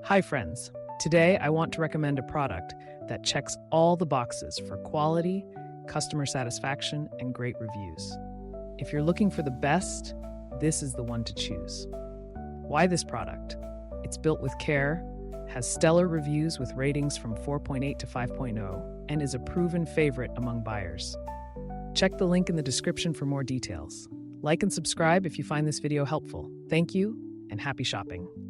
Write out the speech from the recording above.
Hi, friends. Today, I want to recommend a product that checks all the boxes for quality, customer satisfaction, and great reviews. If you're looking for the best, this is the one to choose. Why this product? It's built with care, has stellar reviews with ratings from 4.8 to 5.0, and is a proven favorite among buyers. Check the link in the description for more details. Like and subscribe if you find this video helpful. Thank you, and happy shopping.